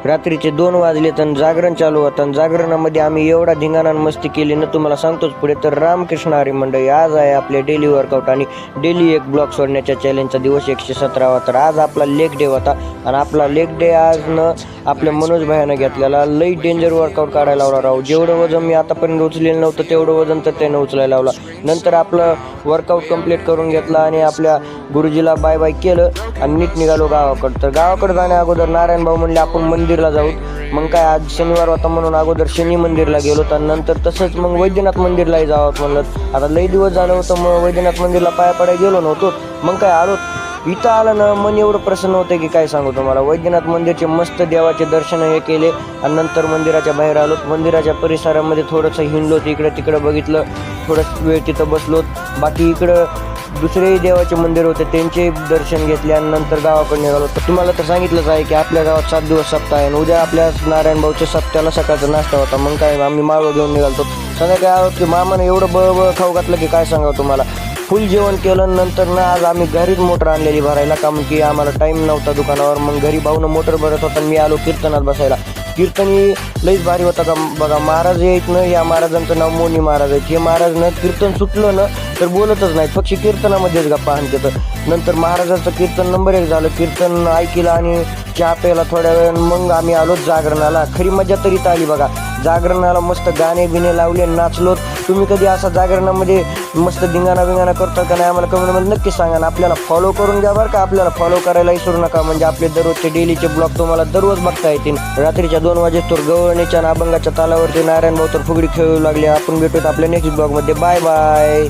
रात्रीचे 2 वाजले तर जागरण चालू होतं आणि जागरणामध्ये आम्ही एवढा धिंगाणा मस्ती केली ना तुम्हाला सांगतोच पुढे. तर रामकृष्ण हरी मंडळी, आज आहे आपले डेली वर्कआउट आणि डेली एक ब्लॉग सोडण्याच्या चॅलेंजचा दिवस 117वा. तर आज आपला लेग डे होता आणि आपला लेग डे आज न आपल्या मनोज भाईनं घेतलेला लई डेंजर वर्कआउट काढायला लावला राहू. जेवढं वजन मी आतापर्यंत उचलेलं नव्हतं तेवढं वजन तर त्यानं उचलायला लावला. नंतर आपलं वर्कआउट कंप्लीट करून घेतला आणि आपल्या गुरुजीला बाय बाय केलं आणि नीट निघालो गावाकडं. तर गावाकडं जाण्या अगोदर नारायण भाऊ म्हणले आपण मंदिरला जाऊ. मग काय आज शनिवार होता म्हणून अगोदर शनी मंदिरला गेलो तर नंतर तसंच मग वैद्यनाथ मंदिरलाही जावं म्हणलं. आता लई दिवस झालं होतं मग वैद्यनाथ मंदिरला पाया पडायला गेलो नव्हतो. मग काय आलो इथं आलं ना मन एवढं प्रसन्न होतं की काय सांगू तुम्हाला. वैद्यनाथ मंदिरचे मस्त देवाचे दर्शन हे केले आणि नंतर मंदिराच्या बाहेर आलो. मंदिराच्या परिसरामध्ये थोडंसं हिंडलो, इकडं तिकडं बघितलं, थोडं वेळ तिथं बसलो. बाकी इकडं दुसरेही देवाचे मंदिर होते त्यांचे दर्शन घेतले आणि नंतर गावाकडे निघालो. तर तुम्हाला तर सांगितलंच आहे की आपल्या गावात 7 दिवस सप्ताह आहे आणि उद्या आपल्या नारायण भाऊच्या सप्त्याला सकाळचा नाश्ता होता. मग काय आम्ही माळव घेऊन निघालतो. संध्याकाळी आहोत की मामाने एवढं बळ खाऊ घातलं की काय सांगावं तुम्हाला. फुल जेवण केलं नंतर ना आज आम्ही घरीच मोटर आणलेली भरायला, कारण की आम्हाला टाईम नव्हता दुकानावर. मग घरी भाऊनं मोटर भरत होता मी आलो कीर्तनात बसायला. कीर्तनी लईच भारी होता का बघा. महाराज येत ना, या महाराजांचं नाव मोनी महाराज आहे. हे महाराज ना कीर्तन सुटलं ना तर बोलतच नाही, फक्त कीर्तनामध्येच गप्पा आणतात. नंतर महाराजांचं कीर्तन नंबर 1 झालं. कीर्तन ऐकलं आणि चहा प्यायला थोड्या वेळ. मग आम्ही आलो जागरणाला. खरी मजा तरी आली बघा. जागरणाला मस्त गाणे बिणे लावले, नाचलो. तुम्ही कधी असा जागरणामध्ये मस्त धिंगाणा करता का नाही आम्हाला कमेंटमध्ये नक्की सांगा. आणि आपल्याला फॉलो करून घ्या बरं का. आपल्याला फॉलो करायला विसरू नका, म्हणजे आपले दररोजचे डेलीचे ब्लॉग तुम्हाला दररोज बघता येतील. रात्रीच्या 2 वाजेस्तोवर गवळणीच्या आणि अभंगाच्या तालावरती नारायण भाऊ तर फुगडी खेळू लागले. आपण भेटूत आपल्या नेक्स्ट ब्लॉगमध्ये. Bye bye.